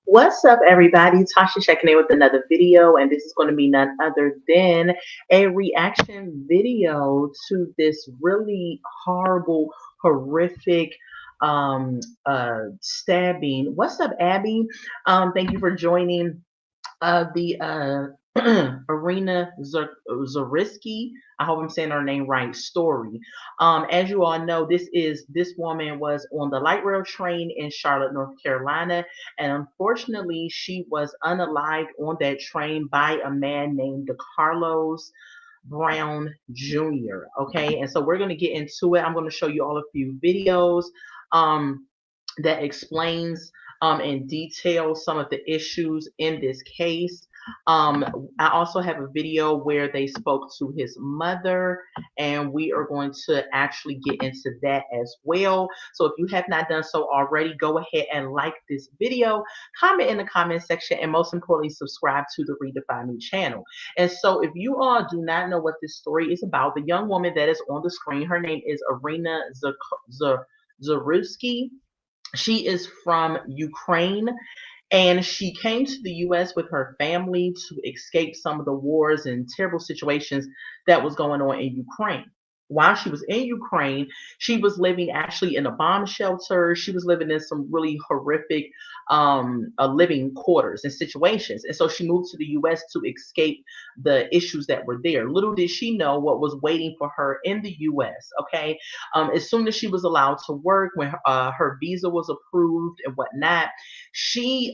What's up, everybody? Tasha checking in with another video, and this is going to be none other than a reaction video to this really horrible, horrific stabbing. What's up, Abby? Thank you for joining the Iryna Zarutski. I hope I'm saying her name right. Story. As you all know, this woman was on the light rail train in Charlotte, North Carolina, and unfortunately, she was unalived on that train by a man named Carlos Brown Jr. Okay, and so we're gonna get into it. I'm gonna show you all a few videos. Um, that explains in detail some of the issues in this case. I also have a video where they spoke to his mother, and we are going to actually get into that as well. So if you have not done so already, go ahead and like this video, comment in the comment section, and most importantly, subscribe to the Redefine Me channel. And so if you all do not know what this story is about, the young woman that is on the screen, her name is Iryna Zarutski. She is from Ukraine, and she came to the US with her family to escape some of the wars and terrible situations that was going on in Ukraine. While she was in Ukraine, she was living actually in a bomb shelter. She was living in some really horrific living quarters and situations. And so she moved to the US to escape the issues that were there. Little did she know what was waiting for her in the US. Okay. As soon as she was allowed to work, when her visa was approved and whatnot, she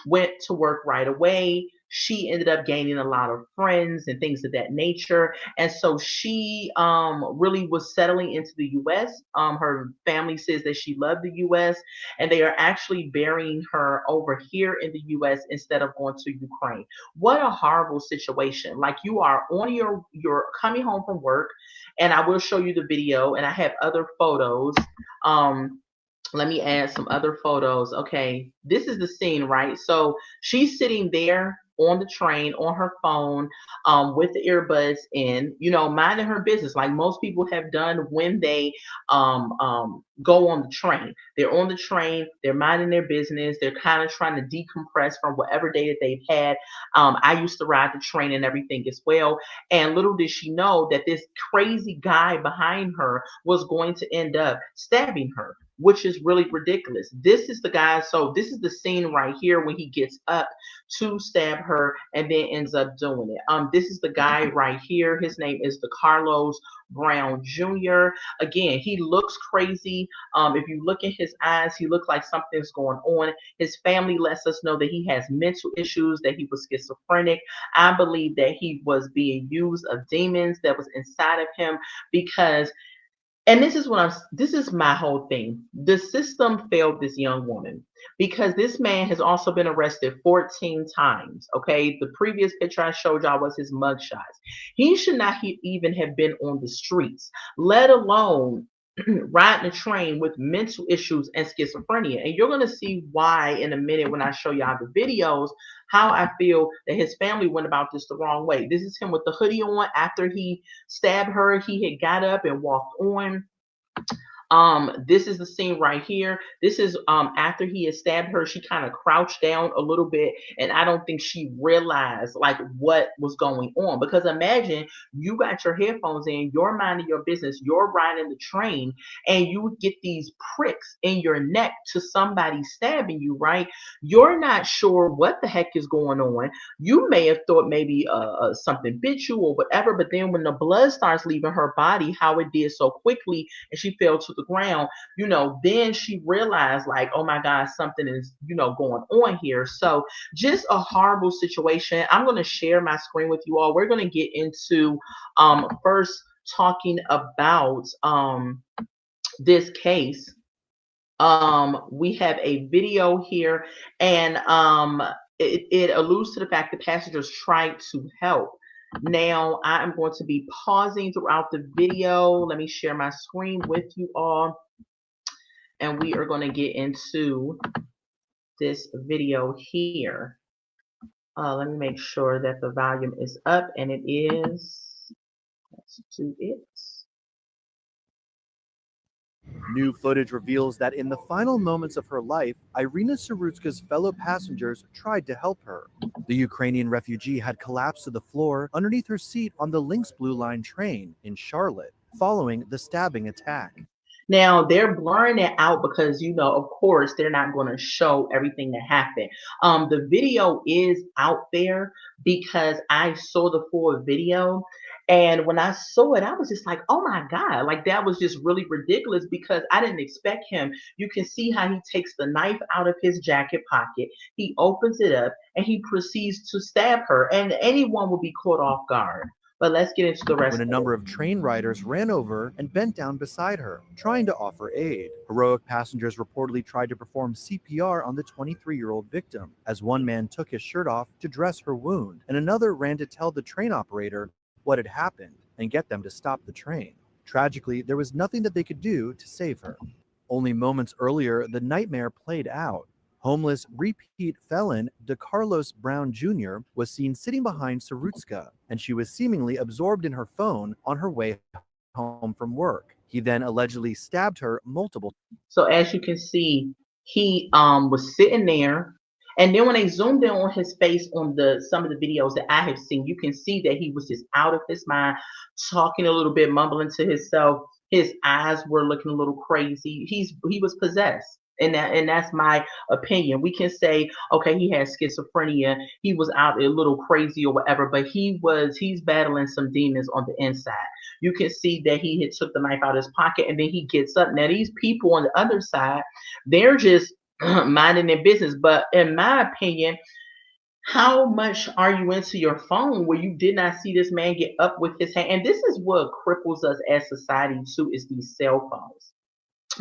went to work right away. She ended up gaining a lot of friends and things of that nature. And so she really was settling into the US. Her family says that she loved the US, and they are actually burying her over here in the US instead of going to Ukraine. What a horrible situation. Like, you are on you're coming home from work, and I will show you the video, and I have other photos. Um, Let me add some other photos. Okay, this is the scene, right? So she's sitting there on the train on her phone, with the earbuds in, minding her business like most people have done when they go on the train. They're on the train, they're minding their business, they're kind of trying to decompress from whatever day that they've had. I used to ride the train and everything as well. And little did she know that this crazy guy behind her was going to end up stabbing her, which is really ridiculous. This is the guy. So this is the scene right here when he gets up to stab her and then ends up doing it. This is the guy right here. His name is the Carlos Brown Jr. Again, he looks crazy. If you look at his eyes, he looks like something's going on. His family lets us know that he has mental issues, that he was schizophrenic. I believe that he was being used of demons that was inside of him, because, and this is my whole thing. The system failed this young woman, because this man has also been arrested 14 times. Okay. The previous picture I showed y'all was his mugshots. He should not even have been on the streets, let alone riding a train with mental issues and schizophrenia. And you're going to see why in a minute when I show y'all the videos, how I feel that his family went about this the wrong way. This is him with the hoodie on after he stabbed her. He had got up and walked on. This is the scene right here. This is after he had stabbed her. She kind of crouched down a little bit, and I don't think she realized like what was going on. Because imagine you got your headphones in, you're minding your business, you're riding the train, and you get these pricks in your neck to somebody stabbing you, right? You're not sure what the heck is going on. You may have thought maybe something bit you or whatever, but then when the blood starts leaving her body, how it did so quickly, and she fell to the ground, then she realized like, oh my God, something is, going on here. So just a horrible situation. I'm going to share my screen with you all. We're going to get into first talking about this case. We have a video here, and it alludes to the fact that passengers tried to help. Now, I am going to be pausing throughout the video. Let me share my screen with you all, and we are going to get into this video here. Let me make sure that the volume is up, and it is. Let's do it. New footage reveals that in the final moments of her life, Iryna Zarutska's fellow passengers tried to help her. The Ukrainian refugee had collapsed to the floor underneath her seat on the Lynx Blue Line train in Charlotte, following the stabbing attack. Now they're blurring it out because of course, they're not going to show everything that happened. The video is out there because I saw the full video, and when I saw it, I was just like, "Oh my god!" Like that was just really ridiculous because I didn't expect him. You can see how he takes the knife out of his jacket pocket, he opens it up, and he proceeds to stab her, and anyone will be caught off guard. But let's get into the rest When a of it. number of train riders ran over and bent down beside her, trying to offer aid. Heroic passengers reportedly tried to perform CPR on the 23-year-old victim, as one man took his shirt off to dress her wound, and another ran to tell the train operator what had happened and get them to stop the train. Tragically, there was nothing that they could do to save her. Only moments earlier, the nightmare played out. Homeless repeat felon DeCarlos Brown Jr. was seen sitting behind Zarutska, and she was seemingly absorbed in her phone on her way home from work. He then allegedly stabbed her multiple times. So as you can see, he was sitting there, and then when they zoomed in on his face on the some of the videos that I have seen, you can see that he was just out of his mind, talking a little bit, mumbling to himself. His eyes were looking a little crazy. He was possessed. And that's my opinion. We can say, okay, he had schizophrenia, he was out a little crazy or whatever, but he's battling some demons on the inside. You can see that he had took the knife out of his pocket and then he gets up. Now these people on the other side, they're just minding their business. But in my opinion, how much are you into your phone where you did not see this man get up with his hand? And this is what cripples us as society too, is these cell phones,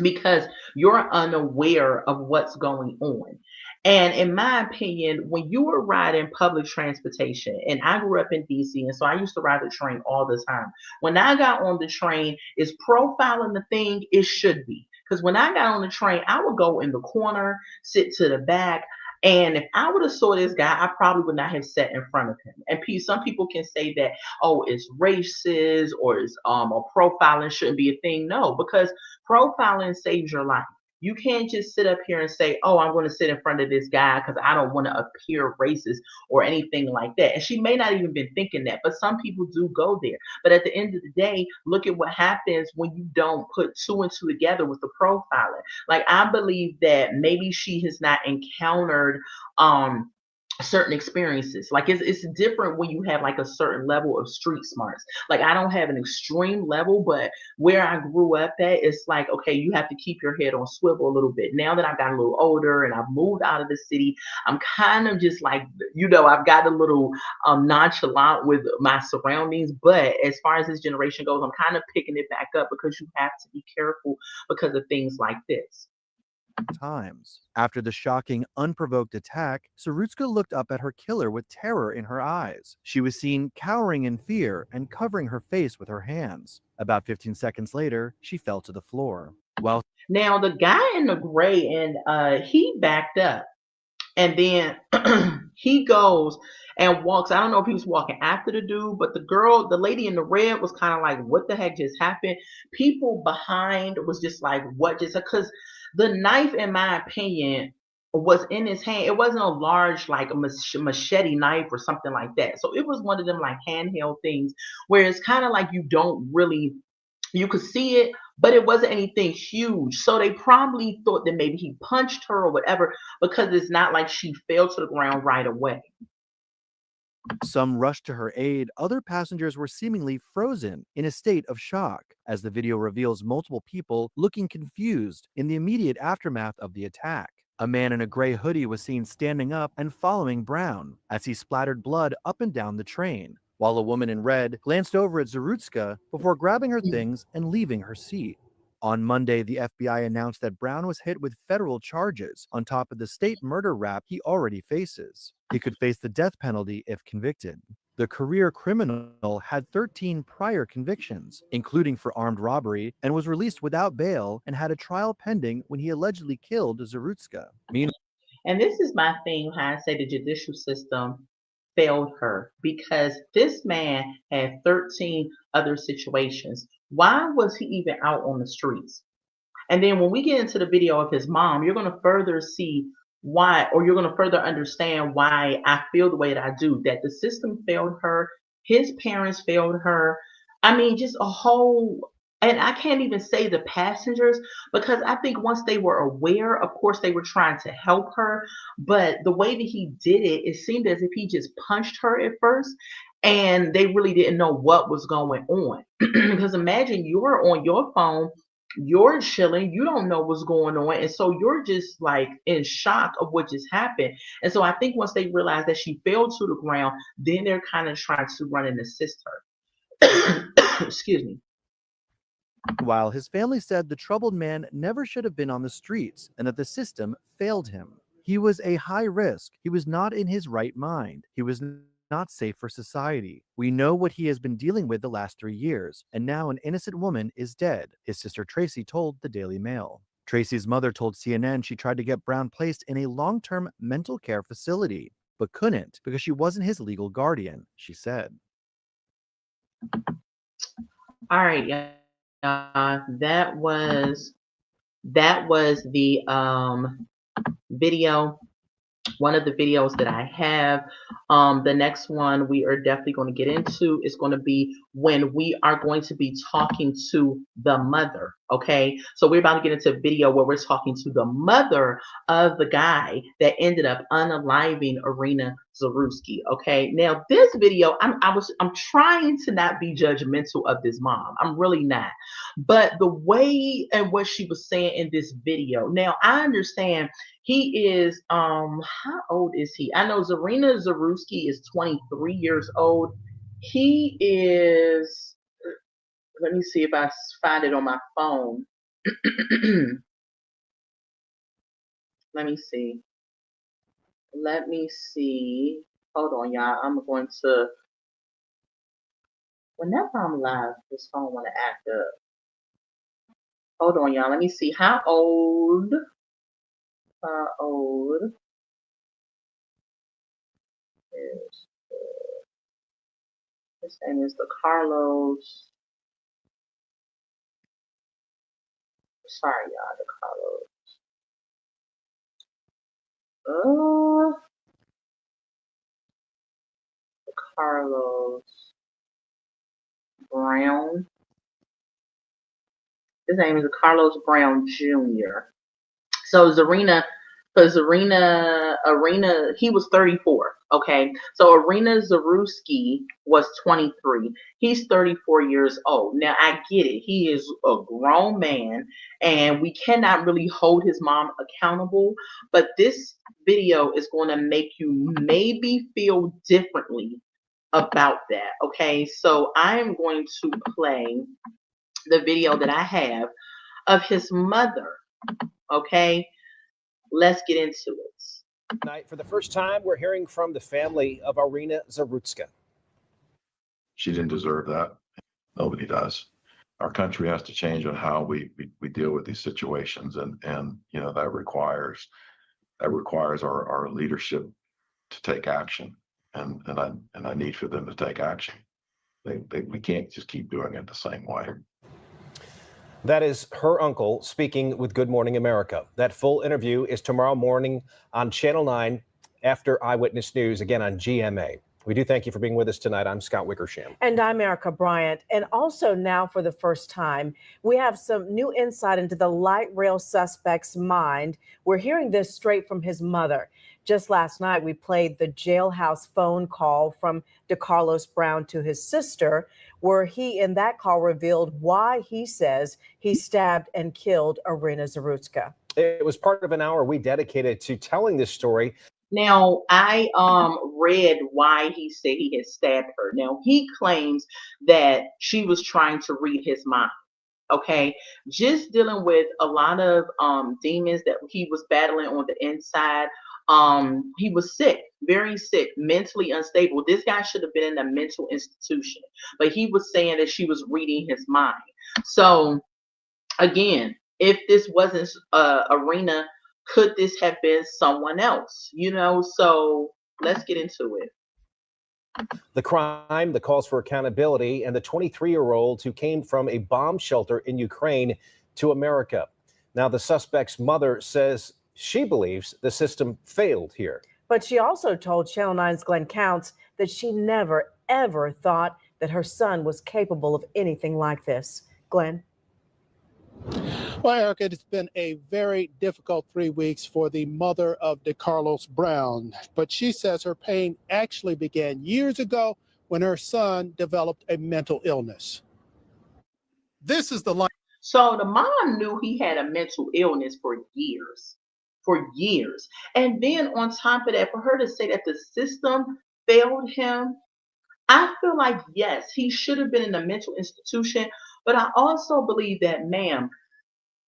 because you're unaware of what's going on. And in my opinion, when you are riding public transportation, and I grew up in DC, and so I used to ride the train all the time. When I got on the train, is profiling the thing it should be? Because when I got on the train, I would go in the corner, sit to the back. And if I would have saw this guy, I probably would not have sat in front of him. And some people can say that, oh, it's racist or it's or profiling shouldn't be a thing. No, because profiling saves your life. You can't just sit up here and say, "Oh, I'm going to sit in front of this guy because I don't want to appear racist or anything like that." And she may not even been thinking that, but some people do go there. But at the end of the day, look at what happens when you don't put two and two together with the profiling. Like I believe that maybe she has not encountered certain experiences. Like it's different when you have like a certain level of street smarts. Like I don't have an extreme level, but where I grew up at, it's like, okay, you have to keep your head on swivel a little bit. Now that I've got a little older and I've moved out of the city, I'm kind of just like, I've got a little nonchalant with my surroundings. But as far as this generation goes, I'm kind of picking it back up because you have to be careful because of things like this. Times. After the shocking, unprovoked attack, Zarutska looked up at her killer with terror in her eyes. She was seen cowering in fear and covering her face with her hands. About 15 seconds later, she fell to the floor. While Now the guy in the gray, and he backed up, and then he goes and walks. I don't know if he was walking after the dude, but the lady in the red was kind of like, what the heck just happened? People behind was just like, what just, because the knife, in my opinion, was in his hand. It wasn't a large, like a machete knife or something like that. So it was one of them like handheld things where it's kind of like you could see it, but it wasn't anything huge. So they probably thought that maybe he punched her or whatever, because it's not like she fell to the ground right away. some rushed to her aid, other passengers were seemingly frozen in a state of shock, as the video reveals multiple people looking confused in the immediate aftermath of the attack. A man in a gray hoodie was seen standing up and following Brown as he splattered blood up and down the train, while a woman in red glanced over at Zarutska before grabbing her things and leaving her seat. On Monday, the FBI announced that Brown was hit with federal charges on top of the state murder rap he already faces. He could face the death penalty if convicted. The career criminal had 13 prior convictions, including for armed robbery, and was released without bail and had a trial pending when he allegedly killed Zarutska. Meanwhile, And this is my thing, how I say the judicial system failed her, because this man had 13 other situations. Why was he even out on the streets? And then when we get into the video of his mom, you're going to further see why, or you're going to further understand why I feel the way that I do, that the system failed her, his parents failed her. I mean, just a whole, and I can't even say the passengers, because I think once they were aware, of course, they were trying to help her. But the way that he did it, it seemed as if he just punched her at first and they really didn't know what was going on. Because imagine you're on your phone, you're chilling, you don't know what's going on, and so you're just like in shock of what just happened. And so I think once they realized that she fell to the ground, then they're kind of trying to run and assist her. Excuse me. While his family said the troubled man never should have been on the streets and that the system failed him. He was a high risk. He was not in his right mind. He was not safe for society. We know what he has been dealing with the last 3 years, and now an innocent woman is dead, his sister Tracy told the Daily Mail. Tracy's mother told CNN she tried to get Brown placed in a long-term mental care facility, but couldn't because she wasn't his legal guardian, she said. All right, yeah. That was the video, one of the videos that I have. The next one we are definitely going to get into is going to be when we are going to be talking to the mother. Okay, so we're about to get into a video where we're talking to the mother of the guy that ended up unaliving Iryna Zarutska. Okay, now this video, I'm trying to not be judgmental of this mom. I'm really not, but the way and what she was saying in this video. Now I understand he is how old is he? I know Iryna Zarutska is 23 years old. He is, let me see if I find it on my phone. Let me see. Let me see. Hold on, y'all. I'm going to, whenever I'm live, this phone want to act up. Hold on, y'all. Let me see. How old is, his name is the Carlos. Sorry, y'all, the Carlos Brown. His name is Carlos Brown Jr. So Iryna, he was 34. Okay, so Iryna Zarutska was 23. He's 34 years old. Now I get it. He is a grown man, and we cannot really hold his mom accountable. But this video is going to make you maybe feel differently about that. Okay, so I am going to play the video that I have of his mother. Okay, let's get into it. Tonight, for the first time, we're hearing from the family of Iryna Zarutska. She didn't deserve that. Nobody does. Our country has to change on how we deal with these situations, and you know that requires our leadership to take action, and I need for them to take action. We can't just keep doing it the same way. That is her uncle speaking with Good Morning America. That full interview is tomorrow morning on Channel 9 after Eyewitness News, again on GMA. We do thank you for being with us tonight. I'm Scott Wickersham. And I'm Erica Bryant. And also now for the first time, we have some new insight into the light rail suspect's mind. We're hearing this straight from his mother. Just last night, we played the jailhouse phone call from DeCarlos Brown to his sister, where he in that call revealed why he says he stabbed and killed Iryna Zarutska. It was part of an hour we dedicated to telling this story. Now, I read why he said he had stabbed her. Now, he claims that she was trying to read his mind. Okay, just dealing with a lot of demons that he was battling on the inside. He was sick, very sick, mentally unstable. This guy should have been in a mental institution, but he was saying that she was reading his mind. So, again, if this wasn't Iryna, could this have been someone else? You know, so let's get into it. The crime, the calls for accountability, and the 23-year-old who came from a bomb shelter in Ukraine to America. Now, the suspect's mother says she believes the system failed here. But she also told Channel 9's Glenn Counts that she never, ever thought that her son was capable of anything like this. Glenn? Well, Erica, it's been a very difficult 3 weeks for the mother of DeCarlos Brown, but she says her pain actually began years ago when her son developed a mental illness. This is the line. So the mom knew he had a mental illness for years. And then on top of that, for her to say that the system failed him, I feel like, yes, he should have been in a mental institution, but I also believe that, ma'am,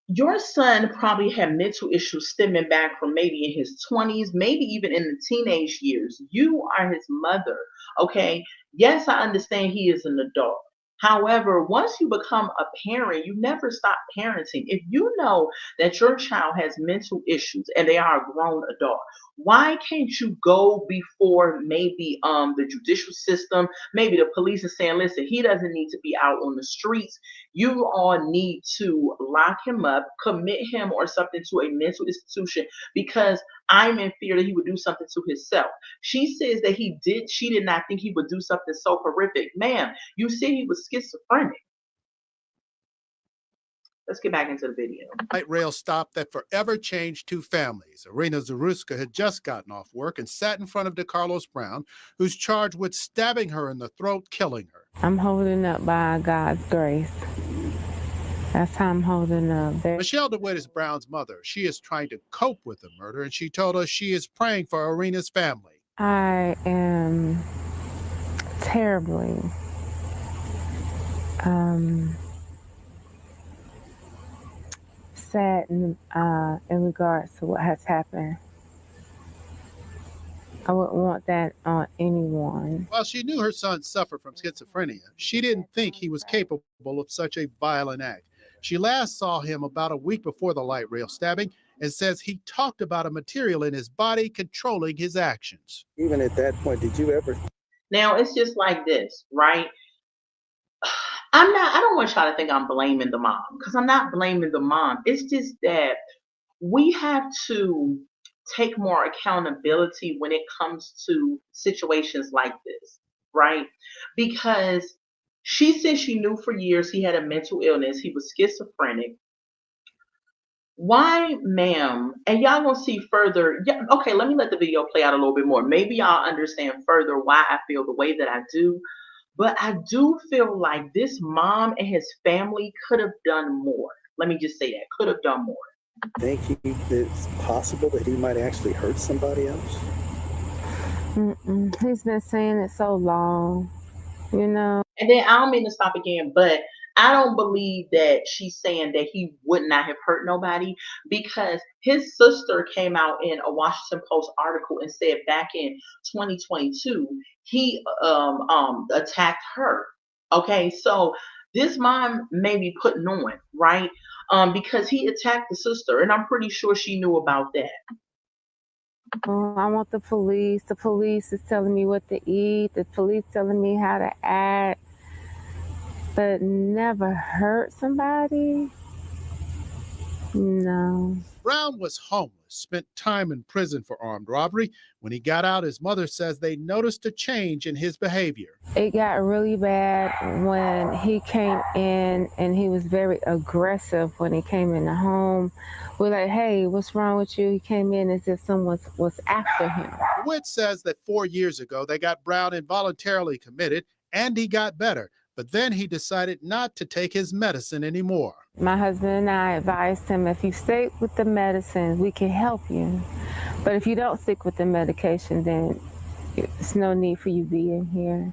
your son probably had mental issues stemming back from maybe in his 20s, maybe even in the teenage years. You are his mother, okay? Yes, I understand he is an adult. However, once you become a parent, you never stop parenting. If you know that your child has mental issues and they are a grown adult, why can't you go before maybe the judicial system, maybe the police is saying, listen, he doesn't need to be out on the streets. You all need to lock him up, commit him or something to a mental institution because I'm in fear that he would do something to himself. She says that she did not think he would do something so horrific. Ma'am, you said he was schizophrenic. Let's get back into the video. Light rail stop that forever changed two families. Iryna Zarutska had just gotten off work and sat in front of DeCarlos Brown, who's charged with stabbing her in the throat, killing her. I'm holding up by God's grace. That's how I'm holding up. Michelle DeWitt is Brown's mother. She is trying to cope with the murder, and she told us she is praying for Iryna's family. I am terribly sad in regards to what has happened. I wouldn't want that on anyone. While she knew her son suffered from schizophrenia, she didn't think he was capable of such a violent act. She last saw him about a week before the light rail stabbing and says he talked about a material in his body controlling his actions. Even at that point, did you ever? Now, it's just like this, right? I don't want y'all to think I'm blaming the mom, because I'm not blaming the mom. It's just that we have to take more accountability when it comes to situations like this, right? Because she said she knew for years he had a mental illness. He was schizophrenic. Why, ma'am? And y'all gonna see further. Yeah, okay, let me let the video play out a little bit more. Maybe y'all understand further why I feel the way that I do. But I do feel like this mom and his family could have done more. Let me just say that, could have done more. Think it's possible that he might actually hurt somebody else? He's been saying it so long, you know. And then I don't mean to stop again, but I don't believe that she's saying that he would not have hurt nobody, because his sister came out in a Washington Post article and said back in 2022 he attacked her. Okay, so this mom may be putting on, right? Because he attacked the sister, and I'm pretty sure she knew about that. I want the police. The police is telling me what to eat. The police telling me how to act. But never hurt somebody? No. Brown was homeless, spent time in prison for armed robbery. When he got out, his mother says they noticed a change in his behavior. It got really bad when he came in, and he was very aggressive when he came in the home. We're like, hey, what's wrong with you? He came in as if someone was after him. DeWitt says that 4 years ago, they got Brown involuntarily committed, and he got better. But then he decided not to take his medicine anymore. My husband and I advised him, if you stay with the medicine, we can help you. But if you don't stick with the medication, then it's no need for you being here.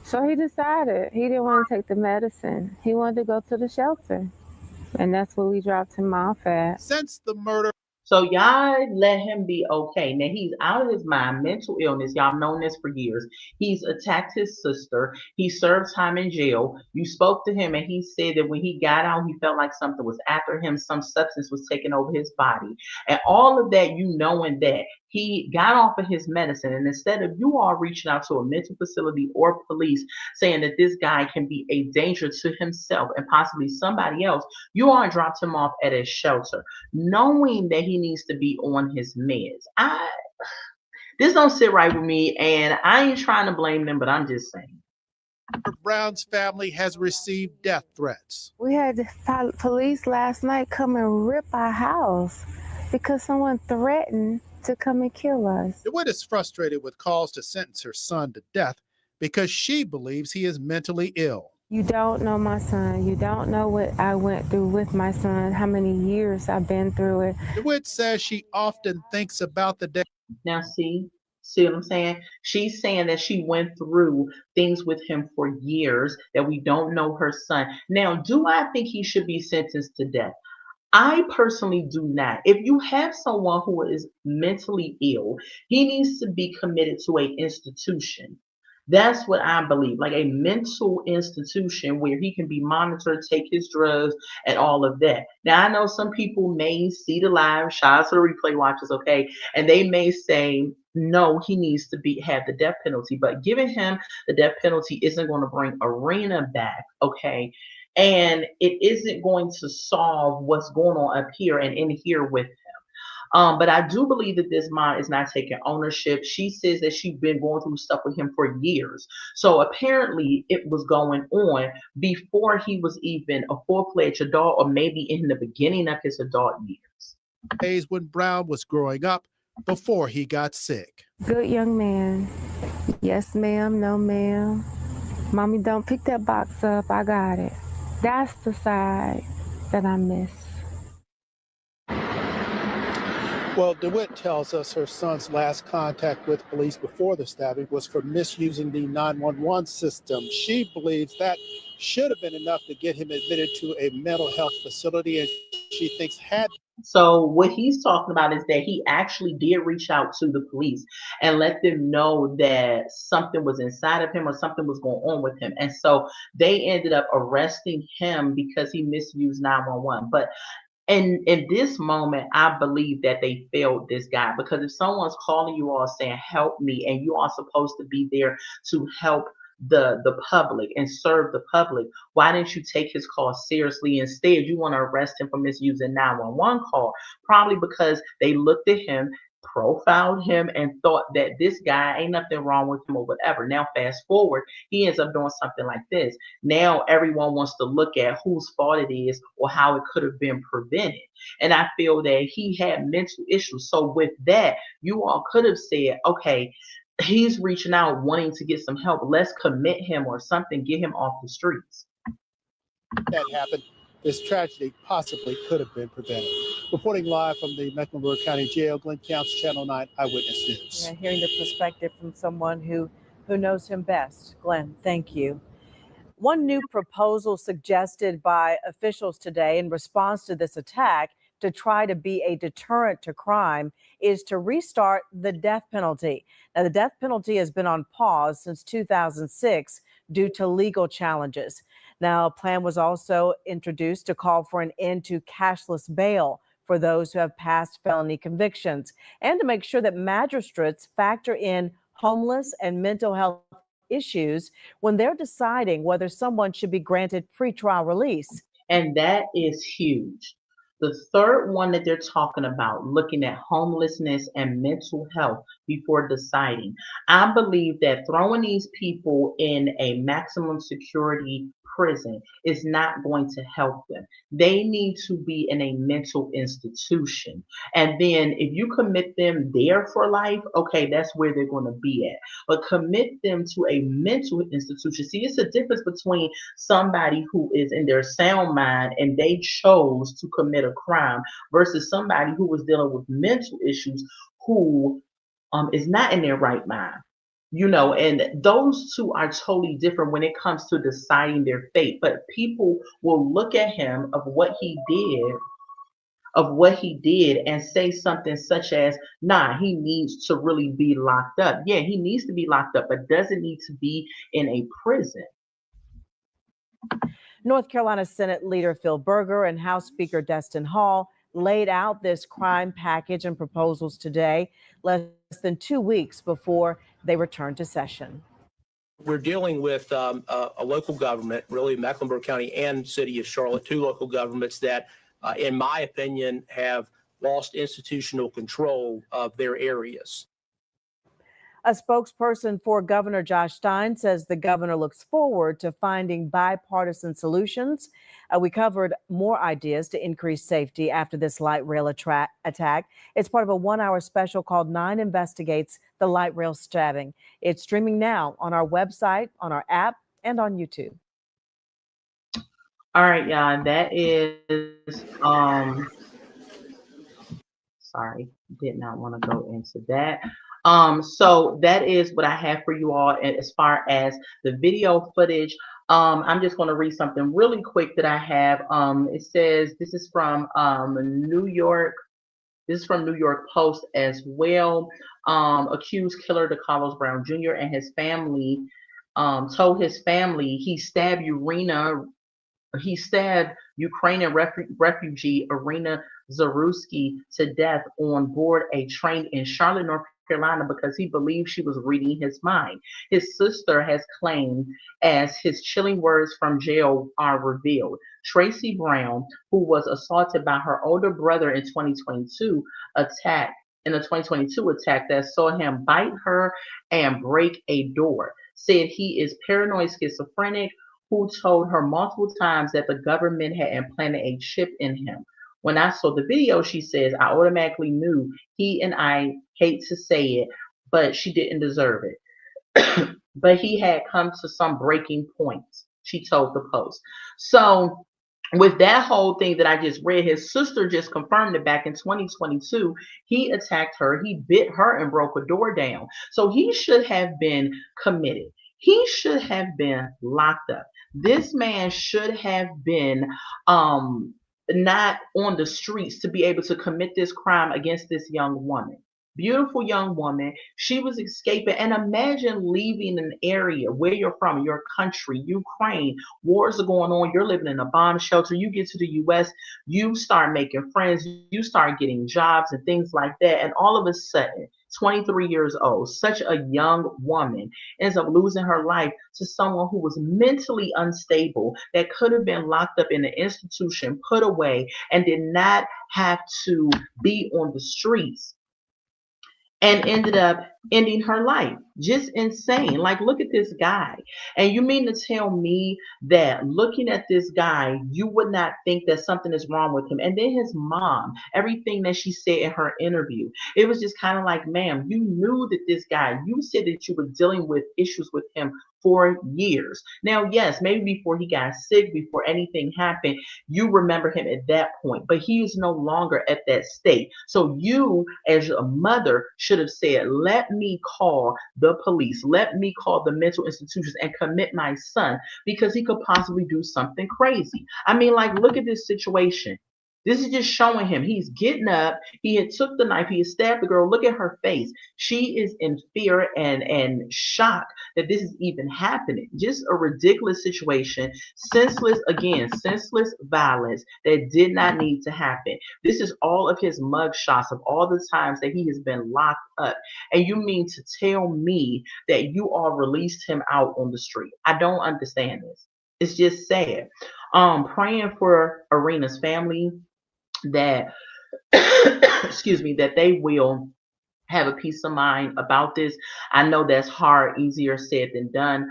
So he decided he didn't want to take the medicine. He wanted to go to the shelter. And that's where we dropped him off at. Since the murder. So y'all let him be okay. Now he's out of his mind, mental illness. Y'all have known this for years. He's attacked his sister. He served time in jail. You spoke to him and he said that when he got out, he felt like something was after him. Some substance was taking over his body. And all of that, you knowing that, he got off of his medicine, and instead of you all reaching out to a mental facility or police saying that this guy can be a danger to himself and possibly somebody else, you all dropped him off at a shelter, knowing that he needs to be on his meds. This don't sit right with me, and I ain't trying to blame them, but I'm just saying. Brown's family has received death threats. We had the police last night come and rip our house because someone threatened to come and kill us. DeWitt is frustrated with calls to sentence her son to death because she believes he is mentally ill. You don't know my son. You don't know what I went through with my son, how many years I've been through it. DeWitt says she often thinks about the day. Now, see what I'm saying? She's saying that she went through things with him for years, that we don't know her son. Now, do I think he should be sentenced to death? I personally do not. If you have someone who is mentally ill, he needs to be committed to an institution. That's what I believe, like a mental institution where he can be monitored, take his drugs, and all of that. Now, I know some people may see the live, shout out to the replay watchers, okay, and they may say, no, he needs to have the death penalty. But giving him the death penalty isn't going to bring Iryna back, okay? And it isn't going to solve what's going on up here and in here with him. But I do believe that this mom is not taking ownership. She says that she's been going through stuff with him for years. So apparently it was going on before he was even a full-fledged adult, or maybe in the beginning of his adult years. Days when Brown was growing up before he got sick. Good young man. Yes, ma'am. No, ma'am. Mommy, don't pick that box up. I got it. That's the side that I miss. Well, DeWitt tells us her son's last contact with police before the stabbing was for misusing the 911 system. She believes that should have been enough to get him admitted to a mental health facility, and she thinks had. So what he's talking about is that he actually did reach out to the police and let them know that something was inside of him or something was going on with him. And so they ended up arresting him because he misused 911. But in this moment, I believe that they failed this guy, because if someone's calling you all saying, help me, and you are supposed to be there to help the public and serve the public, why didn't you take his call seriously? Instead, you want to arrest him for misusing 911 call, probably because they looked at him, profiled him, and thought that this guy ain't nothing wrong with him or whatever. Now fast forward, he ends up doing something like this. Now everyone wants to look at whose fault it is or how it could have been prevented. And I feel that he had mental issues. So with that, you all could have said, okay, he's reaching out wanting to get some help, let's commit him or something, get him off the streets. That happened. This tragedy possibly could have been prevented. Reporting live from the Mecklenburg County Jail, Glenn Counts, Channel 9 Eyewitness News. Yeah, hearing the perspective from someone who knows him best. Glenn, thank you. One new proposal suggested by officials today in response to this attack to try to be a deterrent to crime is to restart the death penalty. Now, the death penalty has been on pause since 2006 due to legal challenges. Now, a plan was also introduced to call for an end to cashless bail for those who have past felony convictions, and to make sure that magistrates factor in homeless and mental health issues when they're deciding whether someone should be granted pretrial release. And that is huge. The third one that they're talking about, looking at homelessness and mental health before deciding. I believe that throwing these people in a maximum security prison is not going to help them. They need to be in a mental institution. And then if you commit them there for life, okay, that's where they're going to be at. But commit them to a mental institution. See, it's a difference between somebody who is in their sound mind and they chose to commit a crime versus somebody who was dealing with mental issues who is not in their right mind. You know, and those two are totally different when it comes to deciding their fate. But people will look at him of what he did and say something such as, nah, he needs to really be locked up. Yeah, he needs to be locked up, but doesn't need to be in a prison. North Carolina Senate Leader Phil Berger and House Speaker Destin Hall laid out this crime package and proposals today, less than 2 weeks before they return to session. We're dealing with a local government, really Mecklenburg County and City of Charlotte, two local governments that, in my opinion, have lost institutional control of their areas. A spokesperson for Governor Josh Stein says the governor looks forward to finding bipartisan solutions. We covered more ideas to increase safety after this light rail attack. It's part of a 1-hour special called 9 Investigates the Light Rail Stabbing. It's streaming now on our website, on our app, and on YouTube. All right, y'all, that is, sorry, did not want to go into that. So that is what I have for you all as far as the video footage. I'm just going to read something really quick that I have. It says this is from New York. This is from New York Post as well. Accused killer DeCarlos Brown Jr. and his family told his family he stabbed Ukrainian refugee Iryna Zarutska to death on board a train in Charlotte, North Carolina, because he believed she was reading his mind. His sister has claimed, as his chilling words from jail are revealed, Tracy Brown, who was assaulted by her older brother in 2022, attack that saw him bite her and break a door, said he is paranoid schizophrenic, who told her multiple times that the government had implanted a chip in him. When I saw the video, she says, I automatically knew he and I, hate to say it, but she didn't deserve it. But he had come to some breaking points, she told the Post. So with that whole thing that I just read, his sister just confirmed it back in 2022. He attacked her, he bit her and broke a door down. So he should have been committed. He should have been locked up. This man should have been not on the streets to be able to commit this crime against this young woman. Beautiful young woman. She was escaping. And imagine leaving an area where you're from, your country, Ukraine. Wars are going on. You're living in a bomb shelter. You get to the U.S., you start making friends, you start getting jobs and things like that. And all of a sudden, 23 years old, such a young woman, ends up losing her life to someone who was mentally unstable, that could have been locked up in an institution, put away, and did not have to be on the streets, and ended up ending her life. Just insane. Like, look at this guy. And you mean to tell me that looking at this guy, you would not think that something is wrong with him? And then his mom, everything that she said in her interview, it was just kind of like, ma'am, you knew that this guy, you said that you were dealing with issues with him for years. Now, yes, maybe before he got sick, before anything happened, you remember him at that point, but he is no longer at that state. So you, as a mother, should have said, let me call the police, let me call the mental institutions and commit my son, because he could possibly do something crazy. I mean, like, look at this situation. This is just showing him he's getting up. He had took the knife. He had stabbed the girl. Look at her face. She is in fear and shock that this is even happening. Just a ridiculous situation. Senseless violence that did not need to happen. This is all of his mug shots of all the times that he has been locked up. And you mean to tell me that you all released him out on the street? I don't understand this. It's just sad. Praying for Iryna's family, that excuse me, that they will have a peace of mind about this. I know that's hard, easier said than done.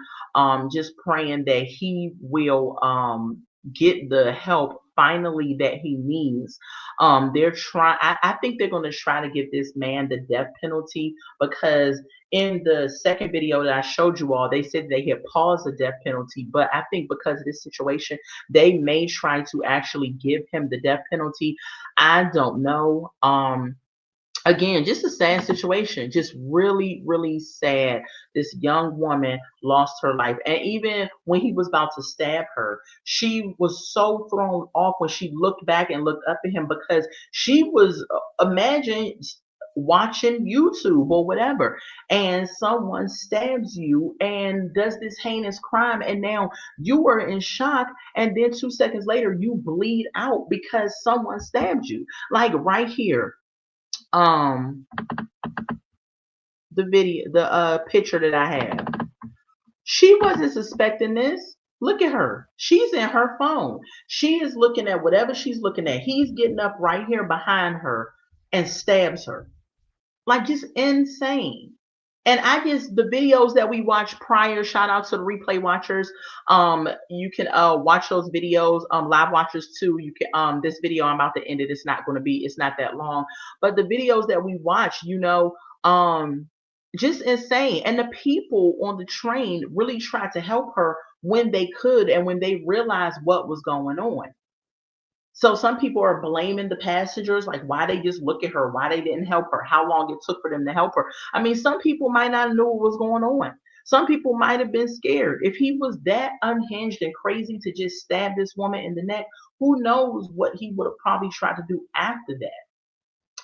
Just praying that he will get the help finally that he needs. They're trying, I think they're going to try to give this man the death penalty, because in the second video that I showed you all, they said they had paused the death penalty, but I think because of this situation, they may try to actually give him the death penalty. I don't know. Again, just a sad situation, just really, really sad. This young woman lost her life. And even when he was about to stab her, she was so thrown off when she looked back and looked up at him, because she was, imagine watching YouTube or whatever, and someone stabs you and does this heinous crime, and now you were in shock, and then 2 seconds later you bleed out because someone stabbed you. Like right here, the picture that I have. She wasn't suspecting this. Look at her. She's in her phone. She is looking at whatever she's looking at. He's getting up right here behind her and stabs her. Like, just insane. And the videos that we watched prior, shout out to the replay watchers. You can watch those videos, live watchers too. You can this video I'm about to end it. It's not that long. But the videos that we watch, just insane. And the people on the train really tried to help her when they could and when they realized what was going on. So some people are blaming the passengers, like why they just look at her, why they didn't help her, how long it took for them to help her. I mean, some people might not know what was going on. Some people might have been scared. If he was that unhinged and crazy to just stab this woman in the neck, who knows what he would have probably tried to do after that.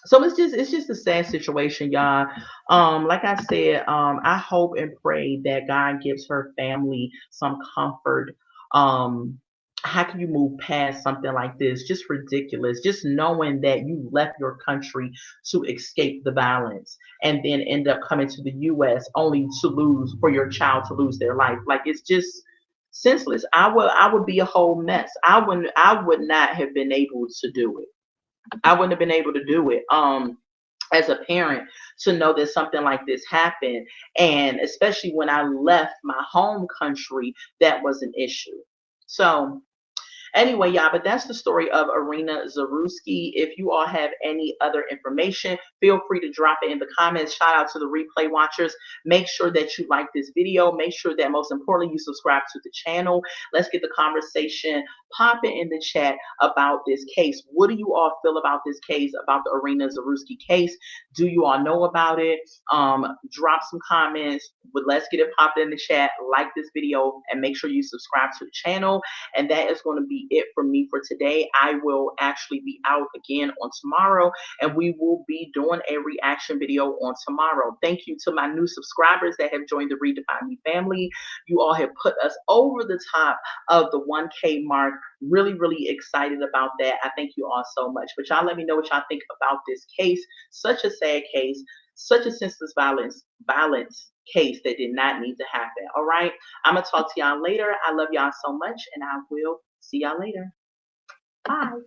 So it's just a sad situation, y'all. Like I said, I hope and pray that God gives her family some comfort. How can you move past something like this? Just ridiculous. Just knowing that you left your country to escape the violence and then end up coming to the U.S. only for your child to lose their life. Like, it's just senseless. I would be a whole mess. I would not have been able to do it. I wouldn't have been able to do it. As a parent, to know that something like this happened, and especially when I left my home country, that was an issue. So anyway, y'all, but that's the story of Iryna Zarutska. If you all have any other information, feel free to drop it in the comments. Shout out to the replay watchers. Make sure that you like this video. Make sure that, most importantly, you subscribe to the channel. Let's get the conversation popping in the chat about this case. What do you all feel about this case, about the Iryna Zarutska case? Do you all know about it? Drop some comments. But let's get it popping in the chat. Like this video and make sure you subscribe to the channel. And that is going to be it for me for today. I will actually be out again on tomorrow, and we will be doing a reaction video on tomorrow. Thank you to my new subscribers that have joined the Redefine Me family. You all have put us over the top of the 1K mark. Really, really excited about that. I thank you all so much. But y'all let me know what y'all think about this case. Such a sad case, such a senseless violence case that did not need to happen. All right, I'm gonna talk to y'all later. I love y'all so much, and I will see y'all later. Bye.